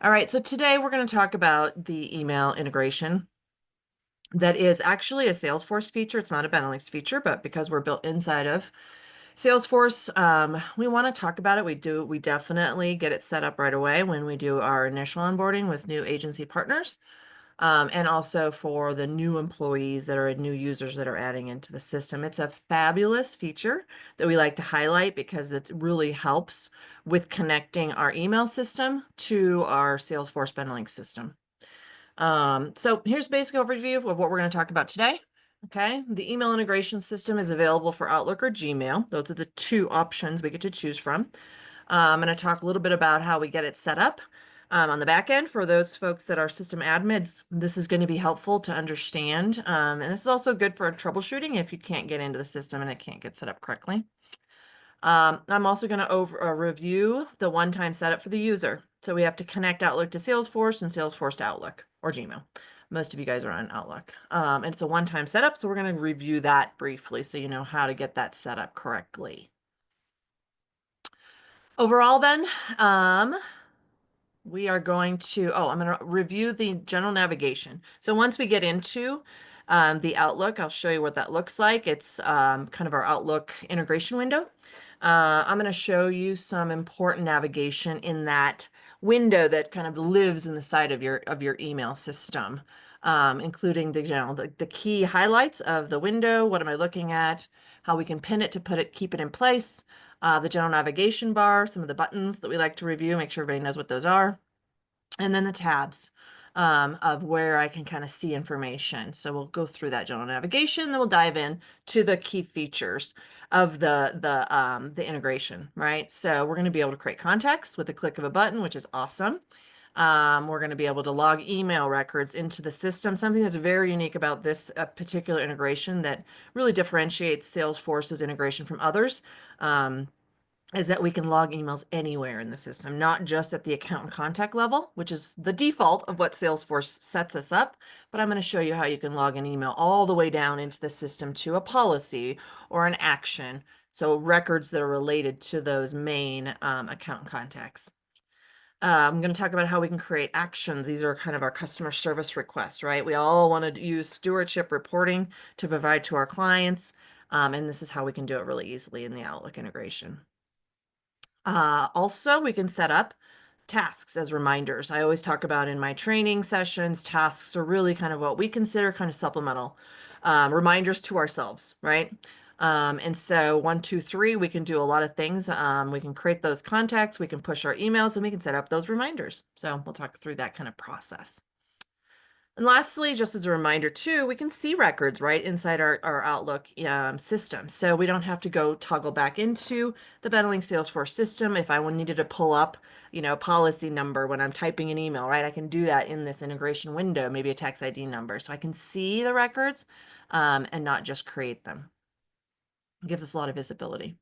All right, so today we're going to talk about the email integration that is actually a Salesforce feature. It's not a Benelux feature, but because we're built inside of Salesforce, we want to talk about it. We definitely get it set up right away when we do our initial onboarding with new agency partners. And also for the new employees that are new users that are adding into the system. It's a fabulous feature that we like to highlight because it really helps with connecting our email system to our Salesforce Benelink system. So here's a basic overview of what we're going to talk about today. Okay, the email integration system is available for Outlook or Gmail. Those are the two options we get to choose from. I'm going to talk a little bit about how we get it set up on the back end for those folks that are system admins. This is going to be helpful to understand. And this is also good for troubleshooting if you can't get into the system and it can't get set up correctly. I'm also going to review the one-time setup for the user. So we have to connect Outlook to Salesforce and Salesforce to Outlook or Gmail. Most of you guys are on Outlook. And it's a one-time setup, so we're going to review that briefly so you know how to get that set up correctly. Overall then, we are going to, I'm going to review the general navigation. So once we get into the Outlook, I'll show you what that looks like. It's kind of our Outlook integration window. I'm going to show you some important navigation in that window that kind of lives in the side of your email system, including the key highlights of the window. What am I looking at? How we can pin it to keep it in place. The general navigation bar, some of the buttons that we like to review, make sure everybody knows what those are. And then the tabs of where I can kind of see information. So we'll go through that general navigation, then we'll dive in to the key features of the integration, right? So we're going to be able to create contacts with the click of a button, which is awesome. We're going to be able to log email records into the system. Something that's very unique about this particular integration that really differentiates Salesforce's integration from others. Is that we can log emails anywhere in the system, not just at the account and contact level, which is the default of what Salesforce sets us up. But I'm going to show you how you can log an email all the way down into the system to a policy or an action. So records that are related to those main account and contacts. I'm going to talk about how we can create actions. These are kind of our customer service requests, right? We all want to use stewardship reporting to provide to our clients. And this is how we can do it really easily in the Outlook integration. Also, we can set up tasks as reminders. I always talk about in my training sessions, tasks are really kind of what we consider kind of supplemental reminders to ourselves, right? And so 1, 2, 3, we can do a lot of things. We can create those contacts, we can push our emails, and we can set up those reminders. So we'll talk through that kind of process. And lastly, just as a reminder too, we can see records right inside our Outlook system. So we don't have to go toggle back into the Benelink Salesforce system. If I needed to pull up, a policy number when I'm typing an email, right? I can do that in this integration window, maybe a tax ID number. So I can see the records and not just create them. It gives us a lot of visibility.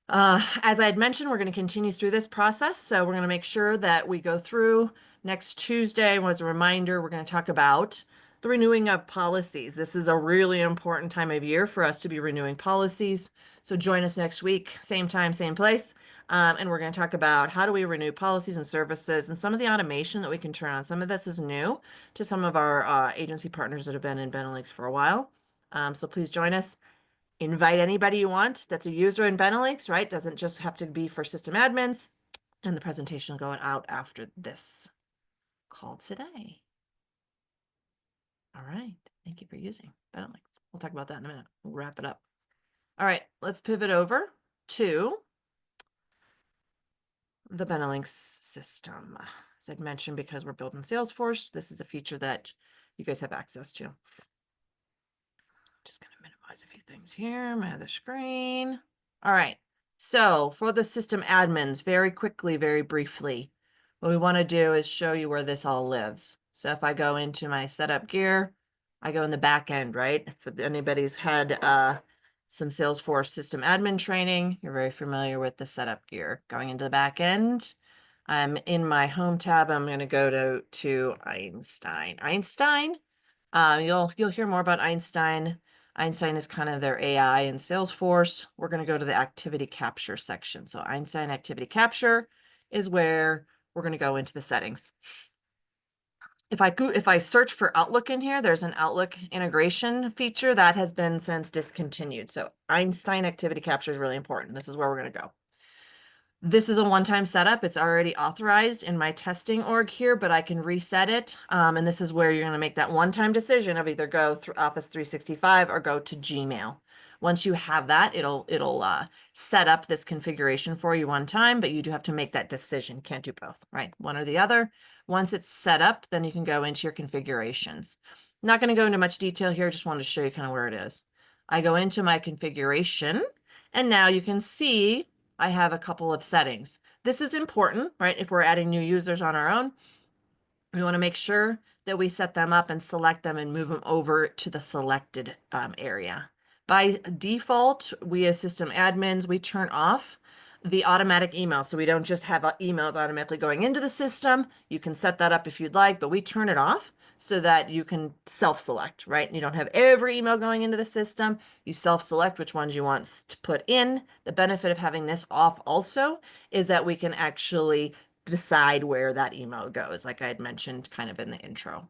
As I had mentioned, we're going to continue through this process. So we're going to make sure that we go through next Tuesday. As a reminder, we're going to talk about the renewing of policies. This is a really important time of year for us to be renewing policies. So join us next week, same time, same place. And we're going to talk about how do we renew policies and services and some of the automation that we can turn on. Some of this is new to some of our agency partners that have been in Benelux for a while. So please join us. Invite anybody you want that's a user in Benelux, right? Doesn't just have to be for system admins. And the presentation will go out after this call today. All right. Thank you for using Benelux. We'll talk about that in a minute. We'll wrap it up. All right. Let's pivot over to the Benelux system. As I'd mentioned, because we're building Salesforce, this is a feature that you guys have access to. Just going to minimize a few things here, my other screen. All right. So for the system admins, very quickly, very briefly, what we want to do is show you where this all lives. So if I go into my setup gear, I go in the back end, right? If anybody's had some Salesforce system admin training, you're very familiar with the setup gear. Going into the back end, I'm in my home tab. I'm going to go to Einstein. You'll hear more about Einstein. Einstein is kind of their AI in Salesforce. We're going to go to the activity capture section. So Einstein activity capture is where we're going to go into the settings. If I search for Outlook in here, there's an Outlook integration feature that has been since discontinued. So Einstein Activity Capture is really important. This is where we're going to go. This is a one-time setup. It's already authorized in my testing org here, but I can reset it. And this is where you're going to make that one-time decision of either go through Office 365 or go to Gmail. Once you have that, it'll set up this configuration for you one time, but you do have to make that decision. Can't do both, right? One or the other. Once it's set up, then you can go into your configurations. I'm not going to go into much detail here. Just wanted to show you kind of where it is. I go into my configuration, and now you can see I have a couple of settings. This is important, right? If we're adding new users on our own, we want to make sure that we set them up and select them and move them over to the selected area. By default, we as system admins, we turn off the automatic email. So we don't just have emails automatically going into the system. You can set that up if you'd like, but we turn it off so that you can self-select, right? You don't have every email going into the system. You self-select which ones you want to put in. The benefit of having this off also is that we can actually decide where that email goes, like I had mentioned kind of in the intro.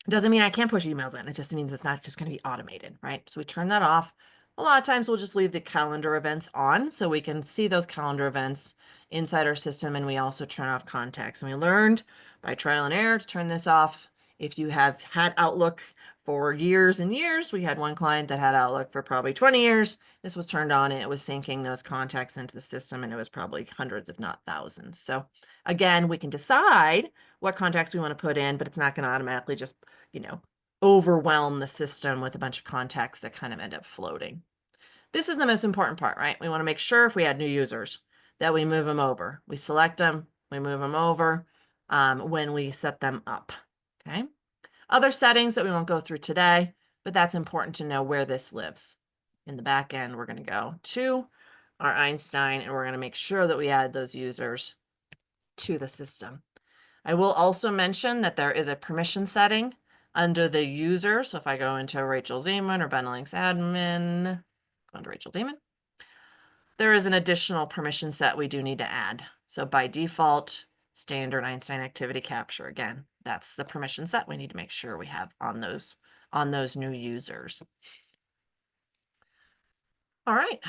Doesn't mean I can't push emails in. It just means it's not just going to be automated, right? So we turn that off. A lot of times we'll just leave the calendar events on so we can see those calendar events inside our system, and we also turn off contacts. And we learned by trial and error to turn this off. If you have had Outlook for years and years, we had one client that had Outlook for probably 20 years. This was turned on and it was syncing those contacts into the system, and it was probably hundreds, if not thousands. So again, we can decide what contacts we want to put in, but it's not going to automatically just, overwhelm the system with a bunch of contacts that kind of end up floating. This is the most important part, right? We want to make sure if we add new users that we move them over. We select them, we move them over when we set them up, okay? Other settings that we won't go through today, but that's important to know where this lives. In the back end, we're going to go to our Einstein, and we're going to make sure that we add those users to the system. I will also mention that there is a permission setting under the user. So if I go into Rachel Zeman or Benelux admin, go into Rachel Zeman, there is an additional permission set we do need to add. So by default, standard Einstein activity capture. Again, that's the permission set we need to make sure we have on those new users. All right,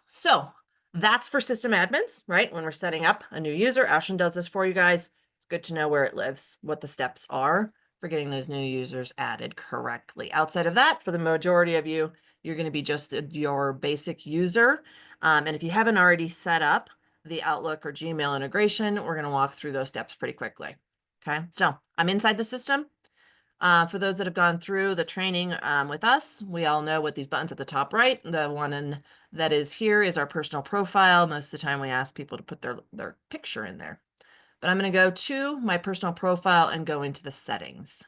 so that's for system admins, right? When we're setting up a new user, Ashlyn does this for you guys. It's good to know where it lives, what the steps are for getting those new users added correctly. Outside of that, for the majority of you, you're going to be just your basic user. And if you haven't already set up the Outlook or Gmail integration, we're going to walk through those steps pretty quickly. Okay, so I'm inside the system. For those that have gone through the training with us, we all know what these buttons at the top right, the one that is here is our personal profile. Most of the time we ask people to put their picture in there. But I'm going to go to my personal profile and go into the settings.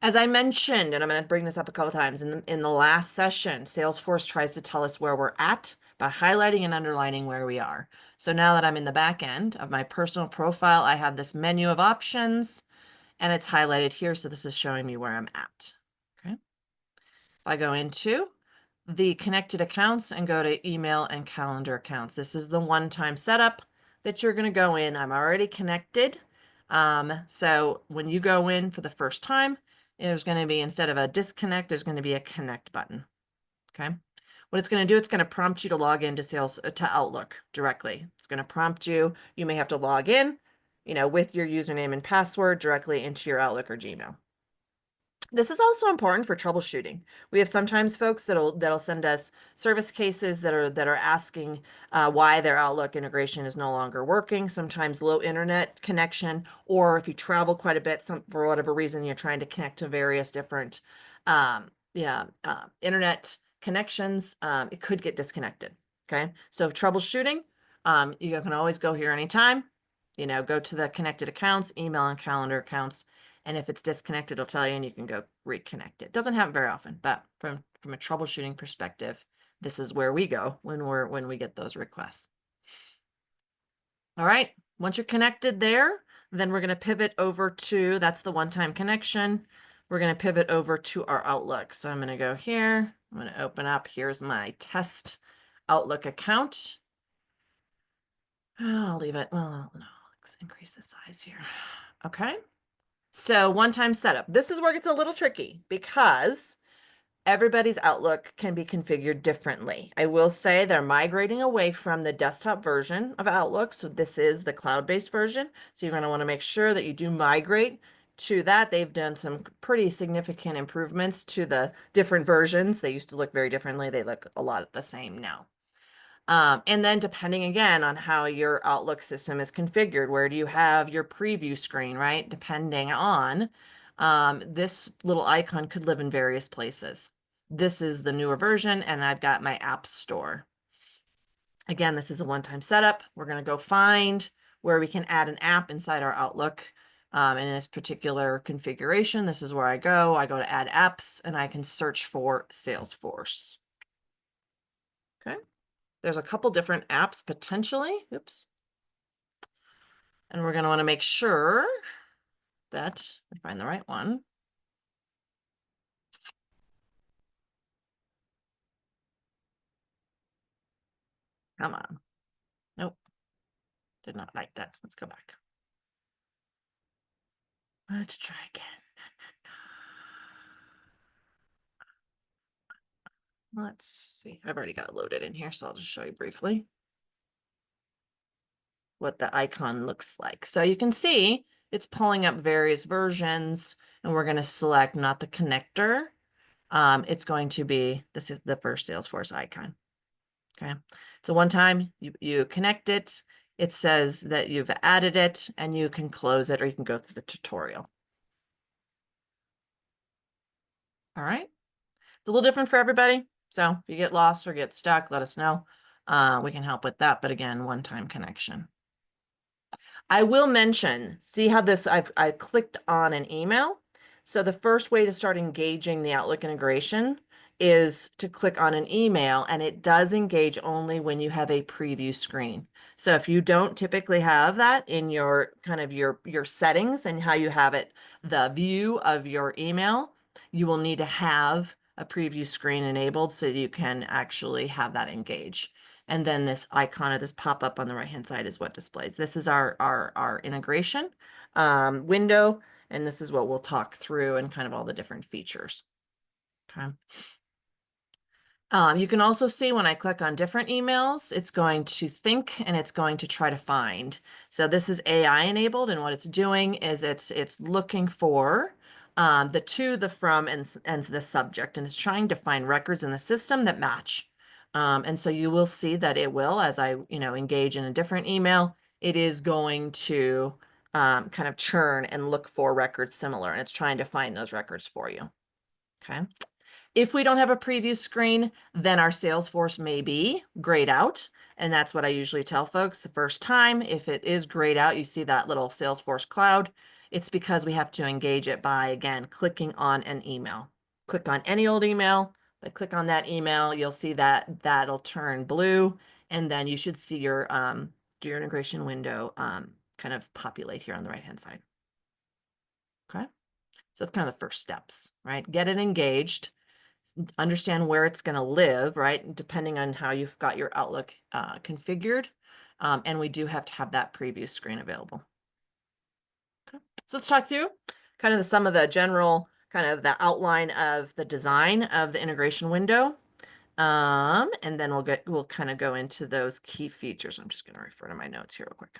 As I mentioned, and I'm going to bring this up a couple times, in the last session, Salesforce tries to tell us where we're at by highlighting and underlining where we are. So now that I'm in the back end of my personal profile, I have this menu of options, and it's highlighted here. So this is showing me where I'm at. Okay. If I go into the connected accounts and go to email and calendar accounts, this is the one-time setup that you're going to go in. I'm already connected. So when you go in for the first time, there's going to be, instead of a disconnect, there's going to be a connect button. Okay. What it's going to do, it's going to prompt you to log into to Outlook directly. It's going to prompt you. You may have to log in, with your username and password directly into your Outlook or Gmail. This is also important for troubleshooting. We have sometimes folks that'll send us service cases that are asking why their Outlook integration is no longer working. Sometimes low internet connection, or if you travel quite a bit, for whatever reason you're trying to connect to various different internet connections, it could get disconnected. Okay, so troubleshooting, you can always go here anytime. Go to the connected accounts, email and calendar accounts. And if it's disconnected, it'll tell you, and you can go reconnect it. Doesn't happen very often, but from a troubleshooting perspective, this is where we go when we get those requests. All right, once you're connected there, then we're going to pivot over to, that's the one-time connection. We're going to pivot over to our Outlook. So I'm going to go here. I'm going to open up. Here's my test Outlook account. I'll leave it. Well, no, let's increase the size here. Okay. So one-time setup. This is where it gets a little tricky because everybody's Outlook can be configured differently. I will say they're migrating away from the desktop version of Outlook. So this is the cloud-based version. So you're going to want to make sure that you do migrate to that. They've done some pretty significant improvements to the different versions. They used to look very differently. They look a lot the same now. And then depending again on how your Outlook system is configured, where do you have your preview screen, right? Depending on, this little icon could live in various places. This is the newer version, and I've got my app store. Again, this is a one-time setup. We're going to go find where we can add an app inside our Outlook. In this particular configuration, this is where I go. I go to add apps, and I can search for Salesforce. Okay. There's a couple different apps potentially. Oops. And we're going to want to make sure that we find the right one. Come on. Nope. Did not like that. Let's go back. Let's try again. Let's see. I've already got it loaded in here, so I'll just show you briefly what the icon looks like. So you can see it's pulling up various versions, and we're going to select not the connector. It's going to be, this is the first Salesforce icon. Okay. So one time you connect it, it says that you've added it, and you can close it or you can go through the tutorial. All right. It's a little different for everybody. So if you get lost or get stuck, let us know. We can help with that. But again, one-time connection. I will mention, see how this, I clicked on an email. So the first way to start engaging the Outlook integration is to click on an email, and it does engage only when you have a preview screen. So if you don't typically have that in your kind of your settings and how you have it, the view of your email, you will need to have a preview screen enabled so you can actually have that engage. And then this icon of this pop-up on the right-hand side is what displays. This is our integration window, and this is what we'll talk through and kind of all the different features. Okay. You can also see when I click on different emails, it's going to think and it's going to try to find. So this is AI enabled, and what it's doing is it's looking for the to, the from, and the subject, and it's trying to find records in the system that match. And so you will see that it will, as I engage in a different email, it is going to kind of churn and look for records similar, and it's trying to find those records for you. Okay. If we don't have a preview screen, then our Salesforce may be grayed out. And that's what I usually tell folks the first time. If it is grayed out, you see that little Salesforce cloud, it's because we have to engage it by, again, clicking on an email. Click on any old email, but click on that email, you'll see that that'll turn blue, and then you should see your integration window kind of populate here on the right-hand side. Okay, so it's kind of the first steps, right? Get it engaged, understand where it's going to live, right? Depending on how you've got your Outlook configured. And we do have to have that preview screen available. Okay. So let's talk through kind of some of the general kind of the outline of the design of the integration window. And then we'll kind of go into those key features. I'm just going to refer to my notes here real quick.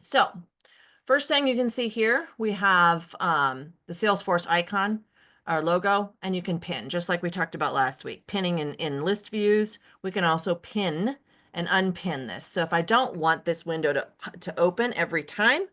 So first thing you can see here, we have the Salesforce icon, our logo, and you can pin, just like we talked about last week. Pinning in list views, we can also pin and unpin this. So if I don't want this window to open every time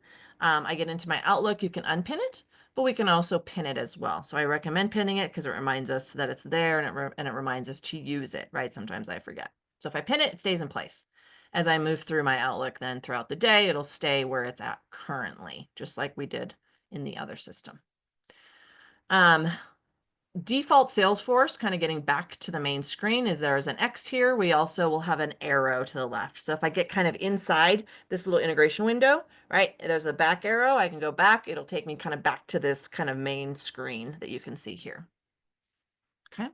I get into my Outlook, you can unpin it, but we can also pin it as well. So I recommend pinning it because it reminds us that it's there, and it reminds us to use it, right? Sometimes I forget. So if I pin it, it stays in place. As I move through my Outlook then throughout the day, it'll stay where it's at currently, just like we did in the other system. Default Salesforce, kind of getting back to the main screen, is there's an X here. We also will have an arrow to the left. So if I get kind of inside this little integration window, right, there's a back arrow. I can go back. It'll take me kind of back to this kind of main screen that you can see here. Okay.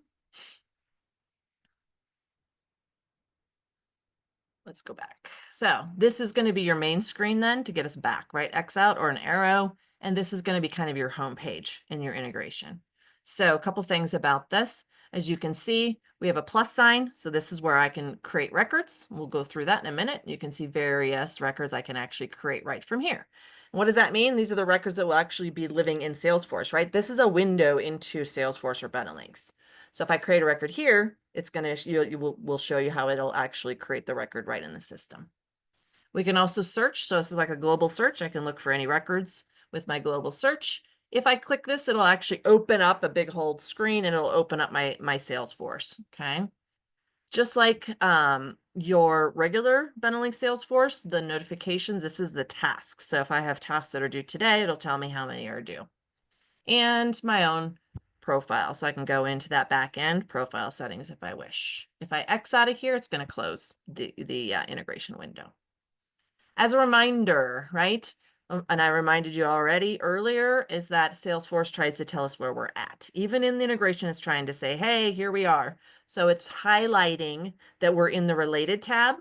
let's go back. So this is going to be your main screen then to get us back, right? X out or an arrow. And this is going to be kind of your home page in your integration. So a couple things about this. As you can see, we have a plus sign. So this is where I can create records. We'll go through that in a minute. You can see various records I can actually create right from here. What does that mean? These are the records that will actually be living in Salesforce, right? This is a window into Salesforce or Betalinx. So if I create a record here, it's going to, we'll show you how it'll actually create the record right in the system. We can also search. So this is like a global search. I can look for any records with my global search. If I click this, it'll actually open up a big whole screen and it'll open up my Salesforce. Okay. Just like your regular Betalinx Salesforce, the notifications, this is the tasks. So if I have tasks that are due today, it'll tell me how many are due. And my own profile. So I can go into that back end profile settings if I wish. If I X out of here, it's going to close the integration window. As a reminder, right? And I reminded you already earlier, is that Salesforce tries to tell us where we're at. Even in the integration, it's trying to say, hey, here we are. So it's highlighting that we're in the related tab.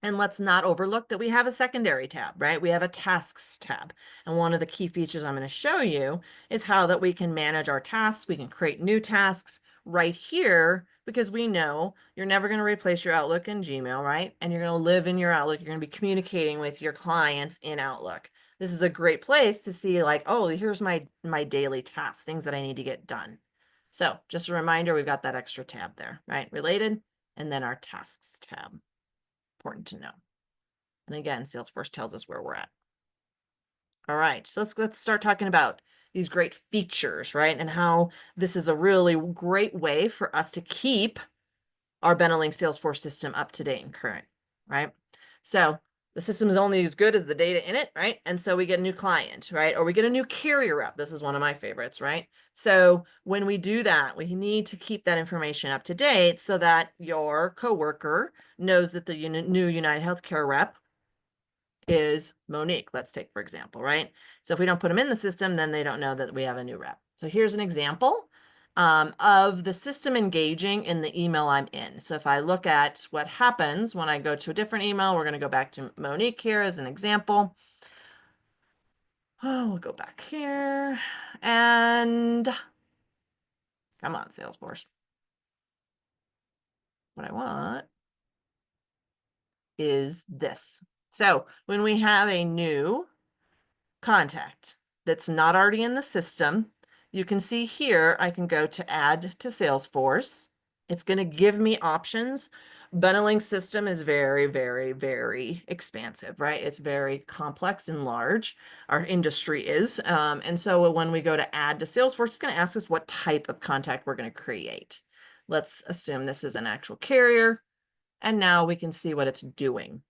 And let's not overlook that we have a secondary tab, right? We have a tasks tab. And one of the key features I'm going to show you is how that we can manage our tasks. We can create new tasks right here because we know you're never going to replace your Outlook in Gmail, right? And you're going to live in your Outlook. You're going to be communicating with your clients in Outlook. This is a great place to see like, oh, here's my daily tasks, things that I need to get done. So just a reminder, we've got that extra tab there, right? Related, and then our tasks tab. Important to know. And again, Salesforce tells us where we're at. All right, so let's start talking about these great features, right? And how this is a really great way for us to keep our Betalinx Salesforce system up to date and current, right? So the system is only as good as the data in it, right? And so we get a new client, right? Or we get a new carrier rep. This is one of my favorites, right? So when we do that, we need to keep that information up to date so that your coworker knows that the new United Healthcare rep is Monique. Let's take, for example, right? So if we don't put them in the system, then they don't know that we have a new rep. So here's an example of the system engaging in the email I'm in. So if I look at what happens when I go to a different email, we're going to go back to Monique here as an example. Oh, we'll go back here and come on, Salesforce. What I want is this. So when we have a new contact that's not already in the system, you can see here, I can go to add to Salesforce. It's going to give me options. Betalinx system is very, very, very expansive, right? It's very complex and large. Our industry is. And so when we go to add to Salesforce, it's going to ask us what type of contact we're going to create. Let's assume this is an actual carrier. And now we can see what it's doing.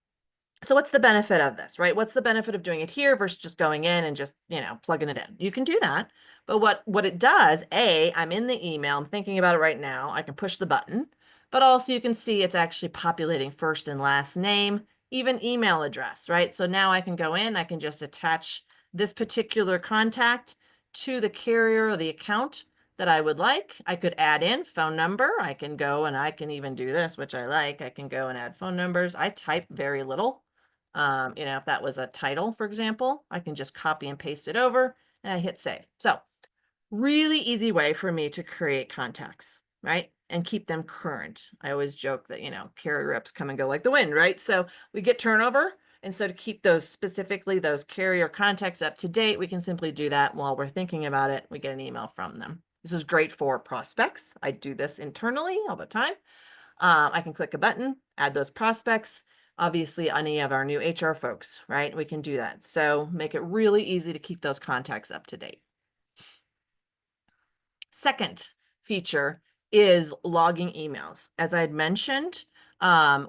So what's the benefit of this, right? What's the benefit of doing it here versus just going in and just, plugging it in? You can do that. But what it does, I'm in the email, I'm thinking about it right now. I can push the button, but also you can see it's actually populating first and last name, even email address, right? So now I can go in, I can just attach this particular contact to the carrier or the account that I would like. I could add in phone number. I can go and I can even do this, which I like. I can go and add phone numbers. I type very little. If that was a title, for example, I can just copy and paste it over and I hit save. So really easy way for me to create contacts, right? And keep them current. I always joke that, carrier reps come and go like the wind, right? So we get turnover. And so to keep specifically those carrier contacts up to date, we can simply do that while we're thinking about it. We get an email from them. This is great for prospects. I do this internally all the time. I can click a button, add those prospects. Obviously, any of our new HR folks, right? We can do that. So make it really easy to keep those contacts up to date. Second feature is logging emails. As I had mentioned,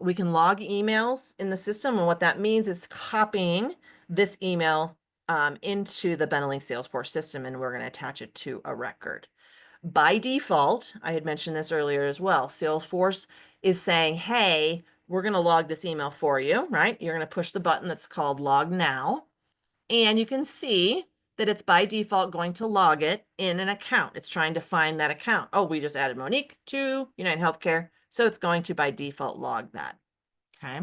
we can log emails in the system. And what that means is copying this email into the Betalinx Salesforce system, and we're going to attach it to a record. By default, I had mentioned this earlier as well, Salesforce is saying, hey, we're going to log this email for you, right? You're going to push the button that's called Log Now. And you can see that it's by default going to log it in an account. It's trying to find that account. Oh, we just added Monique to United Healthcare. So it's going to by default log that. Okay.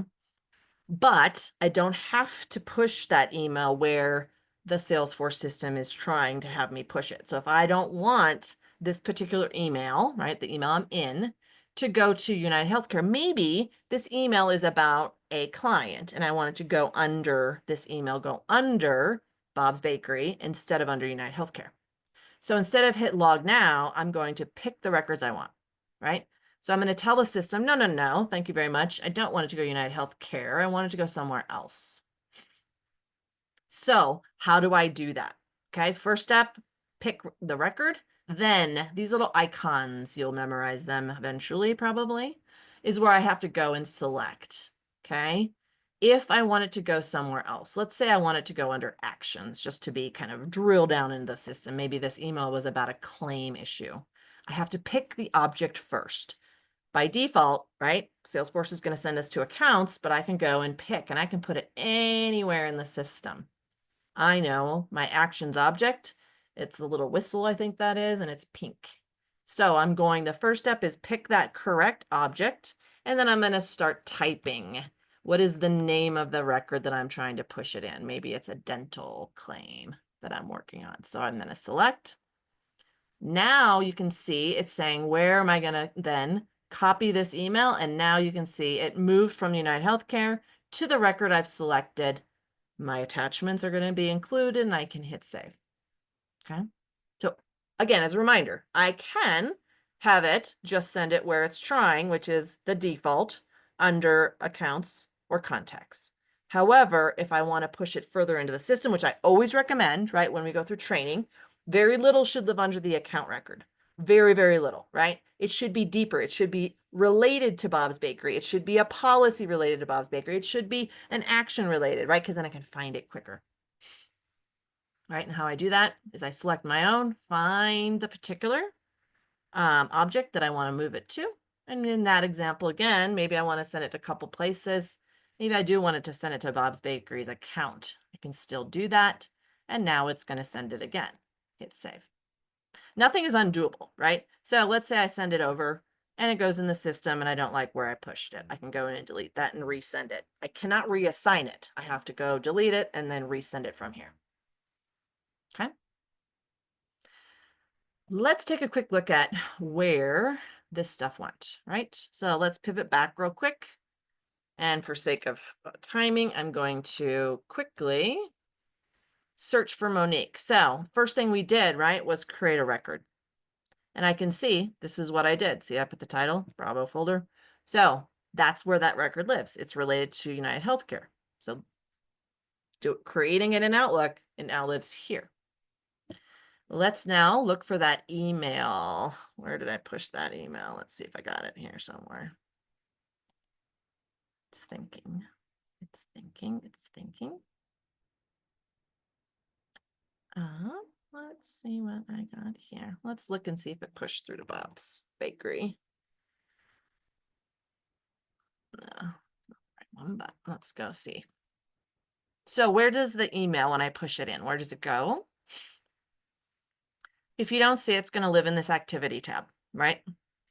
but I don't have to push that email where the Salesforce system is trying to have me push it. So if I don't want this particular email, right, the email I'm in, to go to United Healthcare, maybe this email is about a client and I want it to go under this email, go under Bob's Bakery instead of under United Healthcare. So instead of hit log now, I'm going to pick the records I want, right? So I'm going to tell the system, no, no, no, thank you very much. I don't want it to go United Healthcare. I want it to go somewhere else. So how do I do that? Okay, first step, pick the record. Then these little icons, you'll memorize them eventually probably, is where I have to go and select, okay? If I want it to go somewhere else, let's say I want it to go under actions, just to be kind of drill down into the system. Maybe this email was about a claim issue. I have to pick the object first. By default, right, Salesforce is going to send us to accounts, but I can go and pick and I can put it anywhere in the system. I know my actions object. It's the little whistle, I think that is, and it's pink. So I'm going, the first step is pick that correct object, and then I'm going to start typing. What is the name of the record that I'm trying to push it in? Maybe it's a dental claim that I'm working on. So I'm going to select. Now you can see it's saying, where am I going to then copy this email? And now you can see it moved from United Healthcare to the record I've selected. My attachments are going to be included and I can hit save. Okay. So again, as a reminder, I can have it just send it where it's trying, which is the default under accounts or contacts. However, if I want to push it further into the system, which I always recommend, right, when we go through training, very little should live under the account record. Very, very little, right? It should be deeper. It should be related to Bob's Bakery. It should be a policy related to Bob's Bakery. It should be an action related, right? Because then I can find it quicker. Right, and how I do that is I select my own, find the particular object that I want to move it to. And in that example, again, maybe I want to send it to a couple places. Maybe I do want it to send it to Bob's Bakery's account. I can still do that. And now it's going to send it again. Hit save. Nothing is undoable, right? So let's say I send it over and it goes in the system and I don't like where I pushed it. I can go in and delete that and resend it. I cannot reassign it. I have to go delete it and then resend it from here. Okay. Let's take a quick look at where this stuff went, right? So let's pivot back real quick. And for sake of timing, I'm going to quickly search for Monique. So first thing we did, right, was create a record. And I can see this is what I did. See, I put the title, Bravo folder. So that's where that record lives. It's related to United Healthcare. So creating it in Outlook, it now lives here. Let's now look for that email. Where did I push that email? Let's see if I got it here somewhere. It's thinking. It's thinking. It's thinking. Let's see what I got here. Let's look and see if it pushed through to Bob's Bakery. No, right one, but let's go see. So where does the email, when I push it in, where does it go? If you don't see it, it's going to live in this activity tab, right?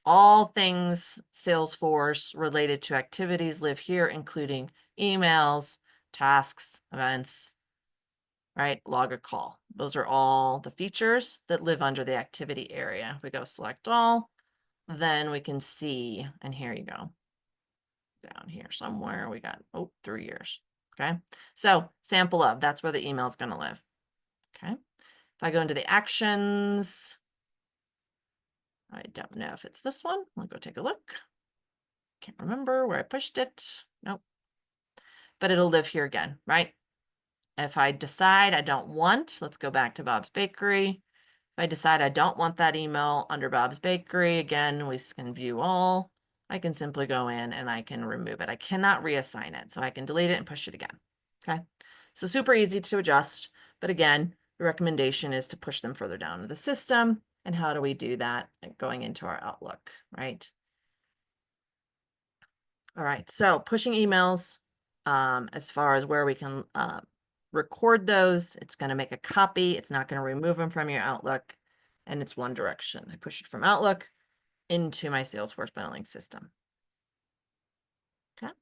All things Salesforce related to activities live here, including emails, tasks, events, right? Log a call. Those are all the features that live under the activity area. If we go select all, then we can see, and here you go. Down here somewhere, we got, 3 years. Okay. So sample of, that's where the email is going to live. Okay. If I go into the actions, I don't know if it's this one. I'll go take a look. Can't remember where I pushed it. Nope. But it'll live here again, right? If I decide I don't want, let's go back to Bob's Bakery. If I decide I don't want that email under Bob's Bakery, again, we can view all. I can simply go in and I can remove it. I cannot reassign it, so I can delete it and push it again. Okay, so super easy to adjust. But again, the recommendation is to push them further down in the system. And how do we do that? Going into our Outlook, right? All right, so pushing emails, as far as where we can record those, it's going to make a copy. It's not going to remove them from your Outlook, and it's one direction. I push it from Outlook into my Salesforce billing system. Okay.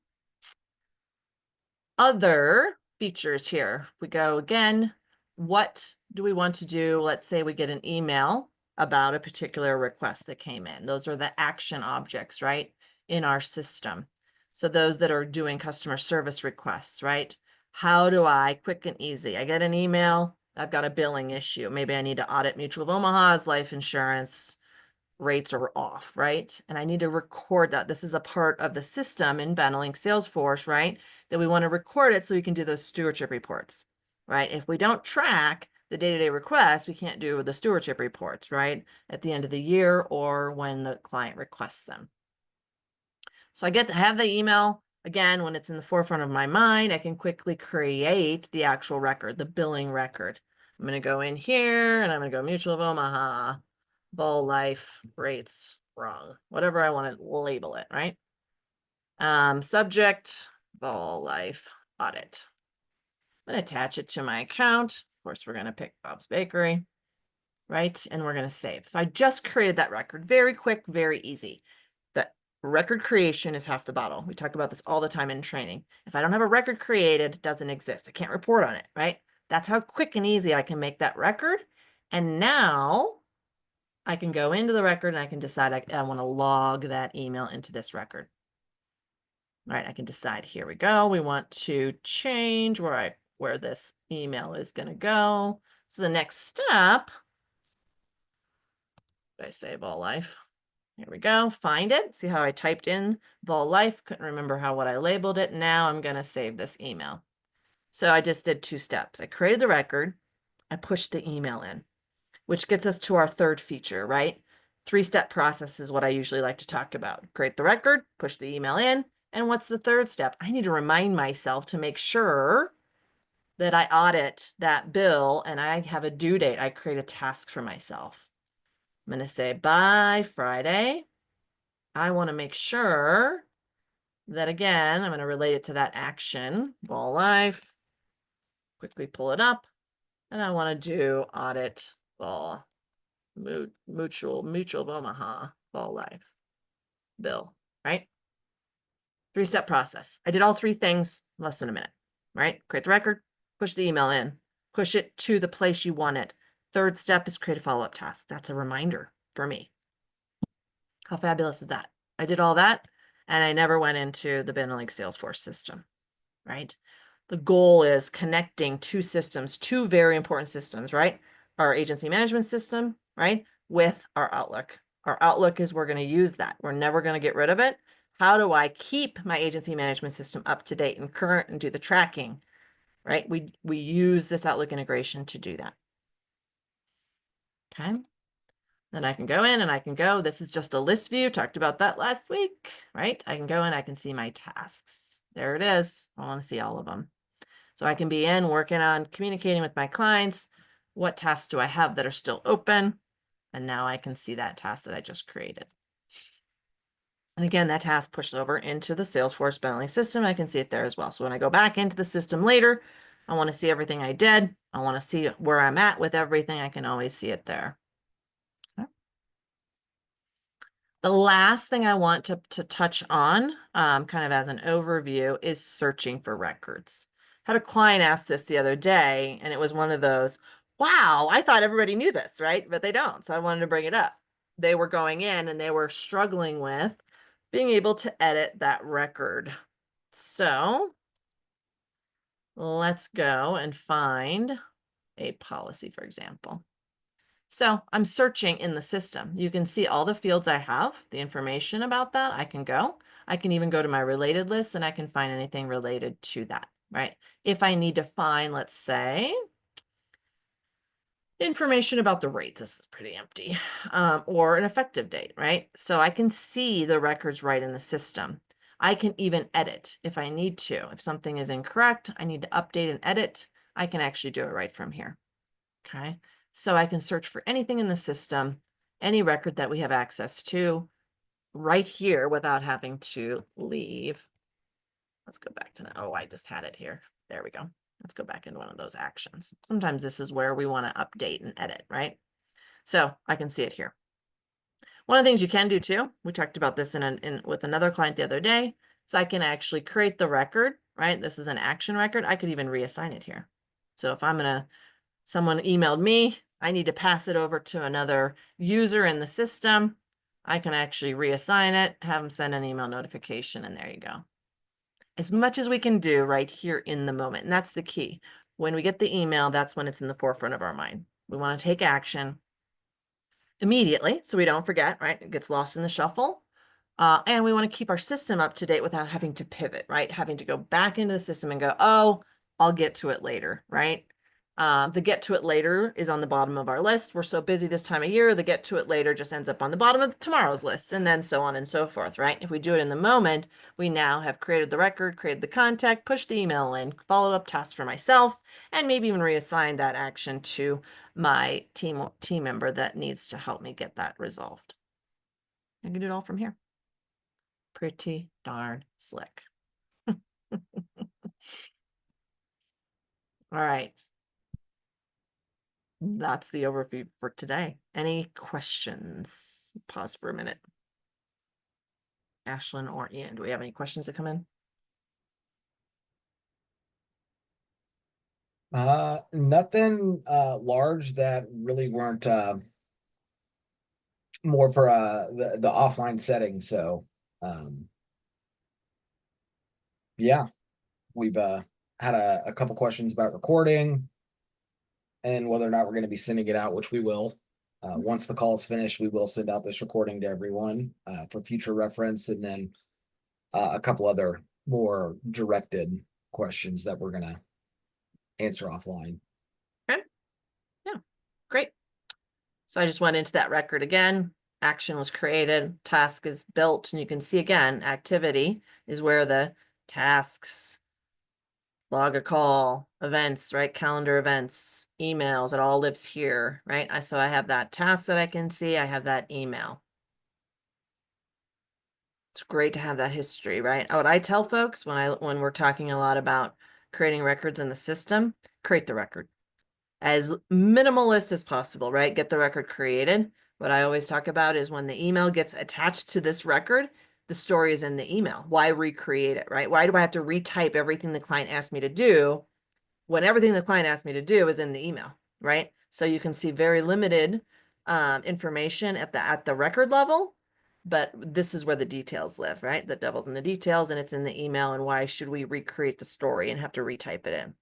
other features here. If we go again, what do we want to do? Let's say we get an email about a particular request that came in. Those are the action objects, right, in our system. So those that are doing customer service requests, right? How do I, quick and easy, I get an email, I've got a billing issue. Maybe I need to audit Mutual of Omaha's life insurance rates are off, right? And I need to record that. This is a part of the system in Benelink Salesforce, right? That we want to record it so we can do those stewardship reports, right? If we don't track the day-to-day requests, we can't do the stewardship reports, right? At the end of the year or when the client requests them. So I get to have the email. Again, when it's in the forefront of my mind, I can quickly create the actual record, the billing record. I'm going to go in here and I'm going to go Mutual of Omaha, Ball Life rates wrong, whatever I want to label it, right? Subject, Ball Life audit. I'm going to attach it to my account. Of course, we're going to pick Bob's Bakery, right? And we're going to save. So I just created that record. Very quick, very easy. The record creation is half the battle. We talk about this all the time in training. If I don't have a record created, it doesn't exist. I can't report on it, right? That's how quick and easy I can make that record. And now I can go into the record and I can decide I want to log that email into this record. All right, I can decide, here we go. We want to change where this email is going to go. So the next step, did I say Ball Life? Here we go, find it. See how I typed in Vol Life, couldn't remember what I labeled it. Now I'm gonna save this email. So I just did 2 steps. I created the record, I pushed the email in, which gets us to our third feature, right? 3-step process is what I usually like to talk about. Create the record, push the email in, and what's the third step? I need to remind myself to make sure that I audit that bill and I have a due date. I create a task for myself. I'm gonna say by Friday, I want to make sure that, again, I'm going to relate it to that action, Ball Life, quickly pull it up, and I want to do audit Ball, Mutual of Omaha, Ball Life, bill, right? 3-step process. I did all 3 things in less than a minute, right? Create the record, push the email in, push it to the place you want it. Third step is create a follow-up task. That's a reminder for me. How fabulous is that? I did all that, and I never went into the Benelink Salesforce system, right? The goal is connecting 2 systems, 2 very important systems, right? Our agency management system, right? With our Outlook. Our Outlook is, we're going to use that. We're never going to get rid of it. How do I keep my agency management system up to date and current and do the tracking, right? We use this Outlook integration to do that. Okay. Then I can go in and I can go, this is just a list view, talked about that last week, right? I can go in, I can see my tasks. There it is. I want to see all of them. So I can be in working on communicating with my clients. What tasks do I have that are still open? And now I can see that task that I just created. And again, that task pushes over into the Salesforce Benelink system. I can see it there as well. So when I go back into the system later, I want to see everything I did. I want to see where I'm at with everything. I can always see it there. The last thing I want to touch on, kind of as an overview, is searching for records. I had a client ask this the other day, and it was one of those, wow, I thought everybody knew this, right? But they don't, so I wanted to bring it up. They were going in and they were struggling with being able to edit that record. So let's go and find a policy, for example. So I'm searching in the system. You can see all the fields I have, the information about that. I can go. I can even go to my related list and I can find anything related to that, right? If I need to find, let's say, information about the rates, this is pretty empty, or an effective date, right? So I can see the records right in the system. I can even edit if I need to. If something is incorrect, I need to update and edit, I can actually do it right from here, okay? So I can search for anything in the system, any record that we have access to right here without having to leave. Let's go back to that. Oh, I just had it here. There we go. Let's go back into one of those actions. Sometimes this is where we want to update and edit, right? So I can see it here. One of the things you can do too, we talked about this with another client the other day, is I can actually create the record right? This is an action record. I could even reassign it here. So if someone emailed me, I need to pass it over to another user in the system, I can actually reassign it, have them send an email notification, and there you go. As much as we can do right here in the moment. And that's the key. When we get the email, that's when it's in the forefront of our mind. We want to take action immediately so we don't forget, right? It gets lost in the shuffle. And we want to keep our system up to date without having to pivot, right? Having to go back into the system and go, oh, I'll get to it later, right? The get to it later is on the bottom of our list. We're so busy this time of year, the get to it later just ends up on the bottom of tomorrow's list, and then so on and so forth, right? If we do it in the moment, we now have created the record, created the contact, pushed the email in, followed up tasks for myself, and maybe even reassigned that action to my team member that needs to help me get that resolved. I can do it all from here. Pretty darn slick. All right. That's the overview for today. Any questions? Pause for a minute. Ashlyn or Ian, do we have any questions that come in? Nothing large that really weren't more for the offline setting. So yeah, we've had a couple questions about recording and whether or not we're going to be sending it out, which we will. Once the call is finished, we will send out this recording to everyone for future reference, and then a couple other more directed questions that we're going to answer offline. Okay. Yeah, great. So I just went into that record again. Action was created, task is built, and you can see again, activity is where the tasks, log a call, events, right? Calendar events, emails, it all lives here, right? So I have that task that I can see, I have that email. It's great to have that history, right? What I tell folks when we're talking a lot about creating records in the system, create the record. As minimalist as possible, right? Get the record created. What I always talk about is when the email gets attached to this record, the story is in the email. Why recreate it, right? Why do I have to retype everything the client asked me to do when everything the client asked me to do is in the email, right? So you can see very limited information at the record level, but this is where the details live, right? The devil's in the details, and it's in the email. And why should we recreate the story and have to retype it in?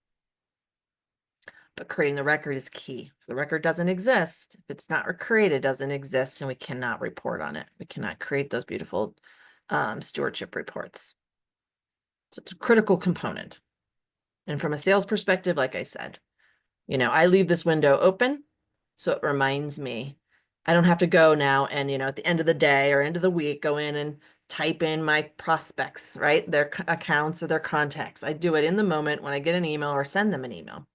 But creating the record is key. If the record doesn't exist, if it's not created, doesn't exist, and we cannot report on it. We cannot create those beautiful stewardship reports. So it's a critical component. And from a sales perspective, like I said, I leave this window open, so it reminds me. I don't have to go now and, at the end of the day or end of the week, go in and type in my prospects, right? Their accounts or their contacts. I do it in the moment when I get an email or send them an email.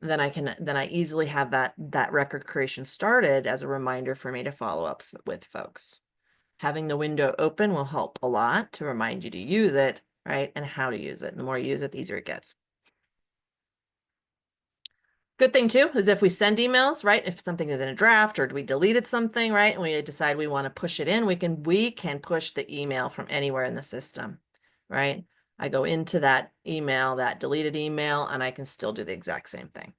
Then I easily have that record creation started as a reminder for me to follow up with folks. Having the window open will help a lot to remind you to use it, right? And how to use it. And the more you use it, the easier it gets. Good thing too is if we send emails, right? If something is in a draft or we deleted something, right? And we decide we want to push it in, we can push the email from anywhere in the system, right? I go into that email, that deleted email, and I can still do the exact same thing.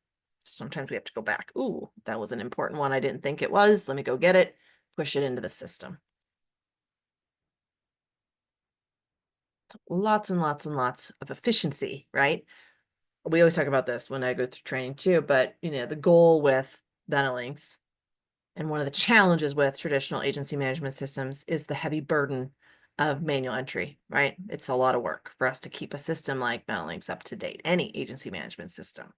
Sometimes we have to go back. Ooh, that was an important one. I didn't think it was. Let me go get it, push it into the system. Lots and lots and lots of efficiency, right? We always talk about this when I go through training too, but the goal with Betalinx and one of the challenges with traditional agency management systems is the heavy burden of manual entry, right? It's a lot of work for us to keep a system like Betalinx up to date, any agency management system.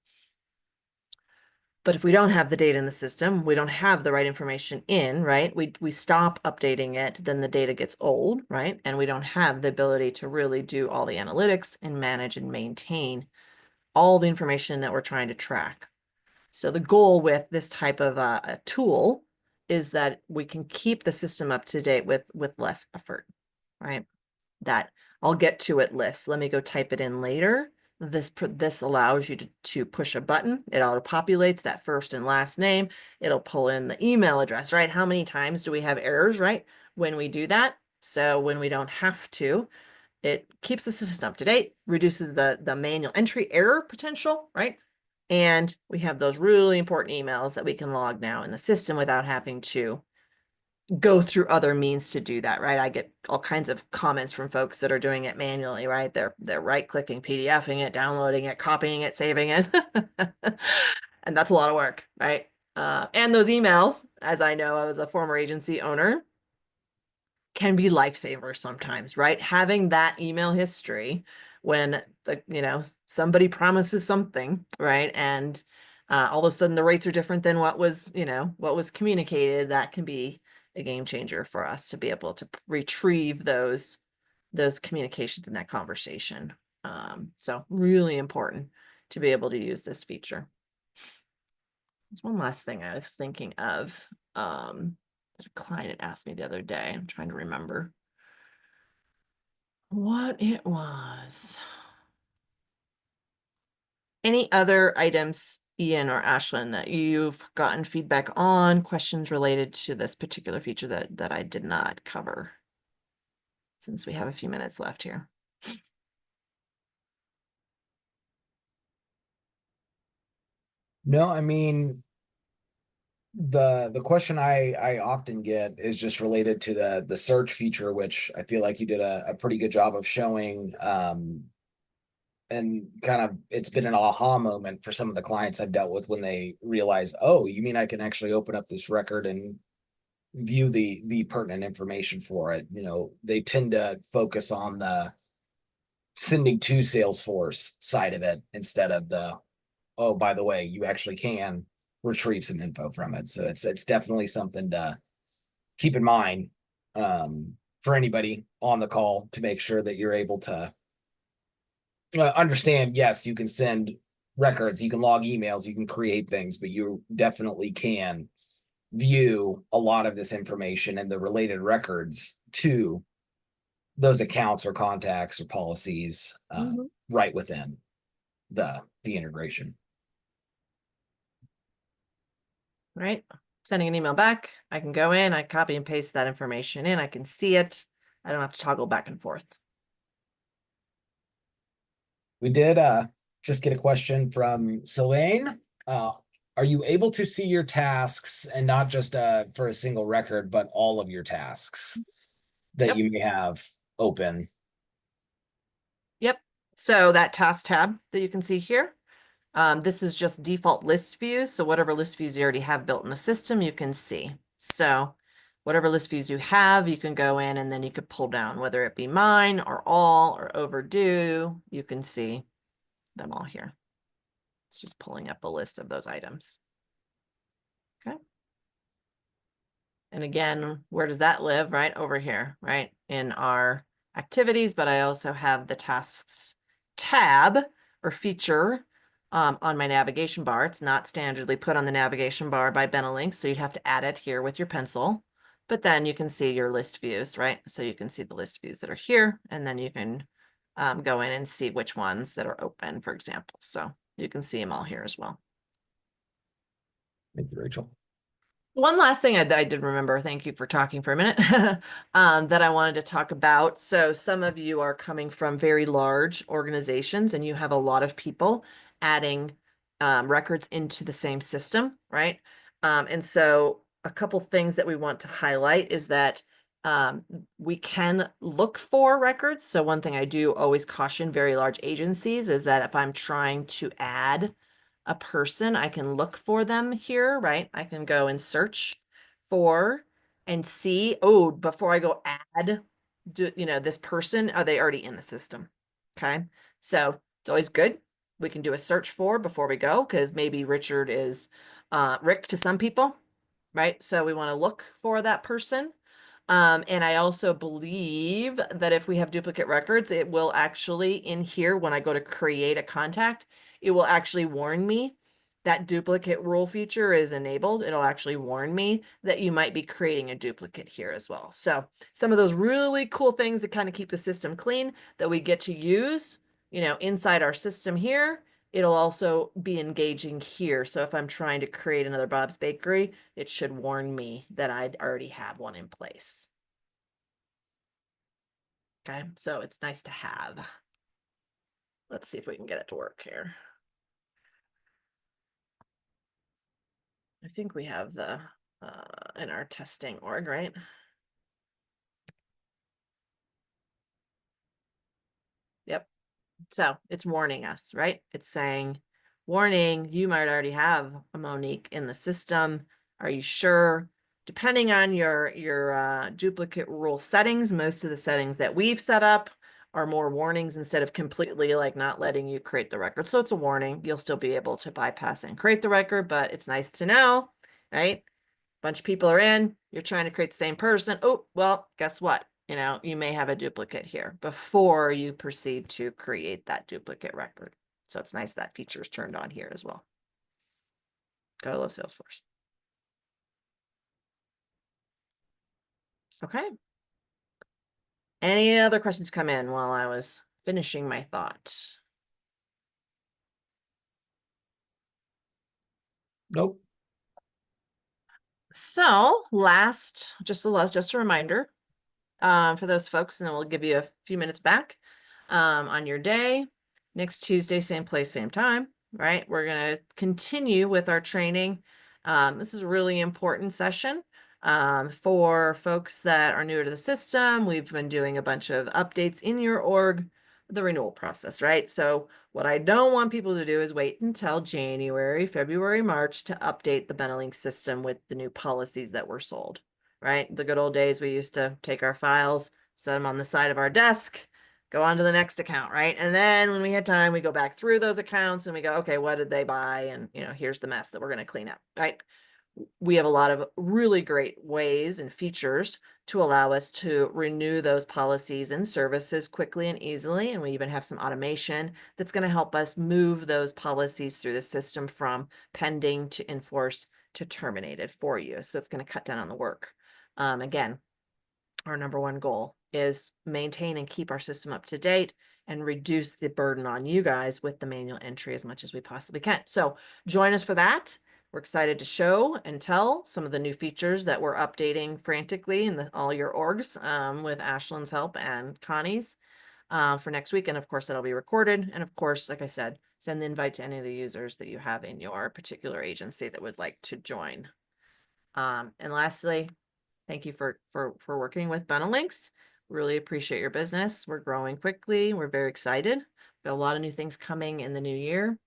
But if we don't have the data in the system, we don't have the right information in, right? We stop updating it, then the data gets old, right? And we don't have the ability to really do all the analytics and manage and maintain all the information that we're trying to track. So the goal with this type of a tool is that we can keep the system up to date with less effort, right? That I'll get to it list. Let me go type it in later. This allows you to push a button. It auto populates that first and last name. It'll pull in the email address, right? How many times do we have errors, right? When we do that. So when we don't have to, it keeps the system up to date, reduces the manual entry error potential, right? And we have those really important emails that we can log now in the system without having to go through other means to do that, right? I get all kinds of comments from folks that are doing it manually, right? They're right-clicking, PDFing it, downloading it, copying it, saving it. And that's a lot of work, right? And those emails, as I know, as a former agency owner, can be lifesavers sometimes, right? Having that email history when somebody promises something, right? And all of a sudden the rates are different than what was communicated, that can be a game changer for us to be able to retrieve those communications in that conversation. So really important to be able to use this feature. There's one last thing I was thinking of. That a client had asked me the other day. I'm trying to remember what it was. Any other items, Ian or Ashlyn, that you've gotten feedback on, questions related to this particular feature that I did not cover? Since we have a few minutes left here. No, I mean, the question I often get is just related to the search feature, which I feel like you did a pretty good job of showing. And kind of it's been an aha moment for some of the clients I've dealt with when they realize, oh, you mean I can actually open up this record and view the pertinent information for it. They tend to focus on the sending to Salesforce side of it instead of the, oh, by the way, you actually can retrieve some info from it. So it's definitely something to keep in mind, for anybody on the call, to make sure that you're able to understand. Yes, you can send records, you can log emails, you can create things, but you definitely can view a lot of this information and the related records to those accounts or contacts or policies right within the integration. Right? Sending an email back, I can go in, I copy and paste that information in, I can see it. I don't have to toggle back and forth. We did just get a question from Selene. Are you able to see your tasks, and not just for a single record, but all of your tasks that Yep. you may have open? Yep. So that task tab that you can see here, this is just default list views. So whatever list views you already have built in the system, you can see. So whatever list views you have, you can go in and then you could pull down, whether it be mine or all or overdue, you can see them all here. It's just pulling up a list of those items. Okay. And again, where does that live? Right over here, right? In our activities, but I also have the tasks tab or feature on my navigation bar. It's not standardly put on the navigation bar by Benelink, so you'd have to add it here with your pencil. But then you can see your list views, right? So you can see the list views that are here, and then you can go in and see which ones that are open, for example. So you can see them all here as well. Thank you, Rachel. One last thing I did remember, thank you for talking for a minute, that I wanted to talk about. So some of you are coming from very large organizations and you have a lot of people adding records into the same system, right? And so a couple things that we want to highlight is that we can look for records. So one thing I do always caution very large agencies is that if I'm trying to add a person, I can look for them here, right? I can go and search for and see, oh, before I go add, this person, are they already in the system? Okay. So it's always good. We can do a search for before we go, because maybe Richard is Rick to some people, right? So we want to look for that person. And I also believe that if we have duplicate records, it will actually in here, when I go to create a contact, it will actually warn me that duplicate rule feature is enabled. It'll actually warn me that you might be creating a duplicate here as well. So some of those really cool things that kind of keep the system clean that we get to use, inside our system here, it'll also be engaging here. So if I'm trying to create another Bob's Bakery, it should warn me that I'd already have one in place. Okay, so it's nice to have. Let's see if we can get it to work here. I think we have the in our testing org, right? Yep. So it's warning us, right? It's saying, warning, you might already have a Monique in the system. Are you sure? Depending on your duplicate rule settings, most of the settings that we've set up are more warnings instead of completely like not letting you create the record. So it's a warning. You'll still be able to bypass and create the record, but it's nice to know, right? Bunch of people are in, you're trying to create the same person. Oh, well, guess what? You know, you may have a duplicate here before you proceed to create that duplicate record. So it's nice that feature is turned on here as well. Gotta love Salesforce. Okay. Any other questions come in while I was finishing my thought? Nope. So just a reminder, for those folks, and then we'll give you a few minutes back on your day. Next Tuesday, same place, same time, right? We're going to continue with our training. This is a really important session for folks that are new to the system. We've been doing a bunch of updates in your org, the renewal process, right? So what I don't want people to do is wait until January, February, March to update the Benelink system with the new policies that were sold, right? The good old days, we used to take our files, set them on the side of our desk, go on to the next account, right? And then when we had time, we go back through those accounts and we go, okay, what did they buy? And, you know, here's the mess that we're going to clean up, right? We have a lot of really great ways and features to allow us to renew those policies and services quickly and easily. And we even have some automation that's going to help us move those policies through the system from pending to enforce to terminated for you. So it's going to cut down on the work. Again, our number one goal is maintain and keep our system up to date and reduce the burden on you guys with the manual entry as much as we possibly can. So join us for that. We're excited to show and tell some of the new features that we're updating frantically in all your orgs with Ashlyn's help and Connie's for next week. And of course, that'll be recorded. And of course, like I said, send the invite to any of the users that you have in your particular agency that would like to join. And lastly, thank you for working with Benelinks. Really appreciate your business. We're growing quickly. We're very excited. Got a lot of new things coming in the new year.